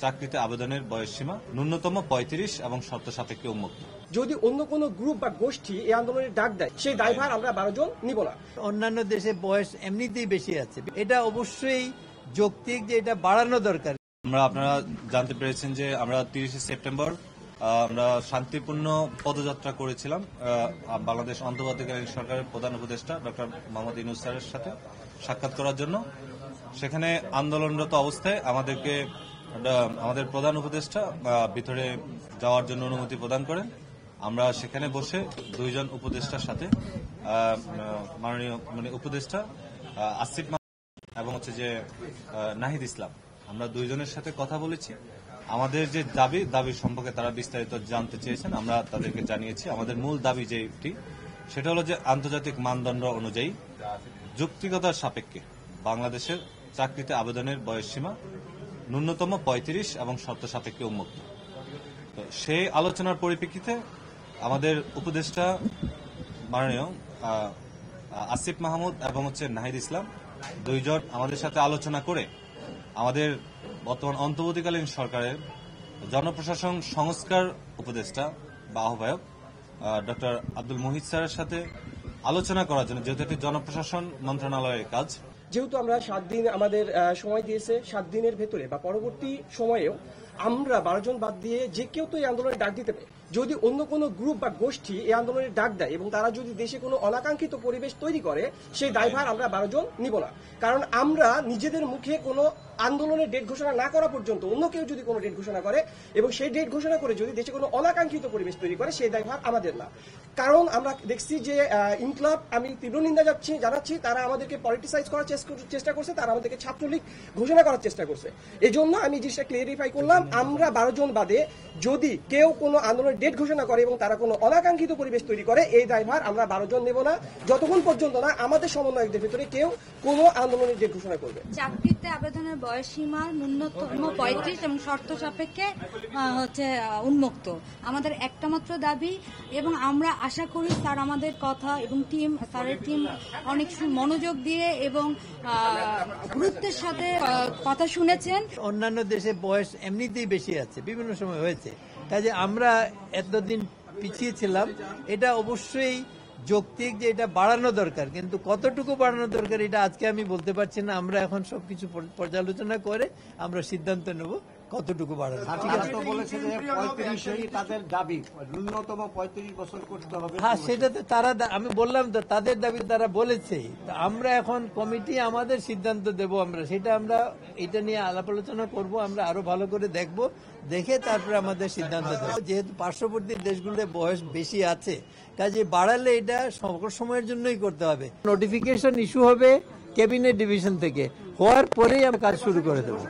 চাকরিতে আবেদনের বয়সসীমা ন্যূনতম 35 এবং শর্ত সাপেক্ষে উন্মুক্ত। যদি অন্য কোনো গ্রুপ বা গোষ্ঠী এই আন্দোলনের ডাক দেয়, সেই দায়ভার আমরা 12 জন নিব না। অন্যান্য দেশে বয়স এমনিতেই বেশি আছে, এটা অবশ্যই যৌক্তিক যে এটা বাড়ানো দরকার। আপনারা জানতে পেরেছেন যে আমরা 30 সেপ্টেম্বর আমরা শান্তিপূর্ণ পদযাত্রা করেছিলাম বাংলাদেশ অন্তর্বর্তীকালীন সরকারের প্রধান উপদেষ্টা ডক্টর মোহাম্মদ ইউনূস স্যারের সাথে সাক্ষাৎ করার জন্য। সেখানে আন্দোলনরত অবস্থায় আমাদের প্রধান উপদেষ্টা ভিতরে যাওয়ার জন্য অনুমতি প্রদান করেন। আমরা সেখানে বসে দুইজন উপদেষ্টার সাথে মাননীয় উপদেষ্টা আসিফ এবং নাহিদ ইসলাম, আমরা দুইজনের সাথে কথা বলেছি। আমাদের যে দাবি সম্পর্কে তারা বিস্তারিত জানতে চেয়েছেন, আমরা তাদেরকে জানিয়েছি। আমাদের মূল দাবি যেটি, সেটা হলো যে আন্তর্জাতিক মানদণ্ড অনুযায়ী যৌক্তিকতার সাপেক্ষে বাংলাদেশের চাকরিতে আবেদনের বয়সসীমা ন্যূনতম 35 এবং শর্ত সাপেক্ষে উন্মুক্ত। তো সেই আলোচনার পরিপ্রেক্ষিতে আমাদের উপদেষ্টা মাননীয় আসিফ মাহমুদ এবং নাহিদ ইসলাম দুইজন আমাদের সাথে আলোচনা করে আমাদের বর্তমান অন্তর্বর্তীকালীন সরকারের জনপ্রশাসন সংস্কার উপদেষ্টা বা আহ্বায়ক ডক্টর আব্দুল মুহিত স্যারের সাথে আলোচনা করার জন্য, যেহেতু এটি জনপ্রশাসন মন্ত্রণালয়ের কাজ, যেহেতু আমরা 7 দিন আমাদের সময় দিয়েছে, 7 দিনের ভেতরে বা পরবর্তী সময়েও আমরা 12 জন বাদ দিয়ে যে কেউ তো এই আন্দোলনের ডাক দিতে পারে। যদি অন্য কোনো গ্রুপ বা গোষ্ঠী এই আন্দোলনের ডাক দেয় এবং তারা যদি দেশে কোনো অনাকাঙ্ক্ষিত পরিবেশ তৈরি করে, সেই দায়ভার আমরা 12 জন নিব না। কারণ আমরা নিজেদের মুখে কোনো আন্দোলনের ডেট ঘোষণা না করা পর্যন্ত অন্য কেউ যদি কোনো ডেট ঘোষণা করে এবং সেই ডেট ঘোষণা করে যদি দেশে কোনো অনাকাঙ্ক্ষিত পরিবেশ তৈরি করে, সেই দায়ভার আমাদের না। কারণ আমরা দেখছি যে ইনকলাব, আমি তীব্র নিন্দা জানাচ্ছি, তারা আমাদেরকে পলিটিসাইজ করার চেষ্টা করছে, তারা আমাদেরকে ছাত্রলীগ ঘোষণা করার চেষ্টা করছে। এই জন্য আমি জিনিসটা ক্লিয়ারিফাই করলাম, আমরা 12 জন বাদে যদি কেউ কোনো আন্দোলনের ডেট ঘোষণা করে এবং তারা কোনো অনাকাঙ্ক্ষিত পরিবেশ তৈরি করে, এই দায়ভার আমরা 12 জন নেব না, যতক্ষণ পর্যন্ত না আমাদের সমন্বয়কদের ভিতরে কেউ কোনো আন্দোলনের ডেট ঘোষণা করবে। চাকরিতে আবেদনের বয়সসীমা ন্যূনতম 35 এবং শর্ত সাপেক্ষে উন্মুক্ত আমাদের একটা মাত্র দাবি। এবং আমরা আশা করি স্যার আমাদের কথা এবং স্যারের টিম অনেক মনোযোগ দিয়ে এবং গুরুত্বের সাথে কথা শুনেছেন। অন্যান্য দেশে বয়স এমনিতেই বেশি আছে, বিভিন্ন সময় হয়েছে, কাজে আমরা এতদিন পিছিয়ে ছিলাম। এটা অবশ্যই যৌক্তিক যে এটা বাড়ানো দরকার, কিন্তু কতটুকু বাড়ানো দরকার এটা আজকে আমি বলতে পারছি না। আমরা এখন সবকিছু পর্যালোচনা করে আমরা সিদ্ধান্ত নেব কতটুকু বাড়ানো। হ্যাঁ, সেটাতে তারা, আমি বললাম তো তাদের দাবি তারা বলেছেই। আমরা এখন কমিটি আমাদের সিদ্ধান্ত দেব, আমরা এটা নিয়ে আলাপ আলোচনা করবো, আমরা আরো ভালো করে দেখবো, দেখে তারপরে আমাদের সিদ্ধান্ত দেবো। যেহেতু পার্শ্ববর্তী গুলোতে বয়স বেশি আছে, কাজে বাড়ালে এটা সময়ের জন্যই করতে হবে। নোটিফিকেশন ইস্যু হবে ক্যাবিনেট ডিভিশন থেকে, হওয়ার পরেই আমরা কাজ শুরু করে দেবো।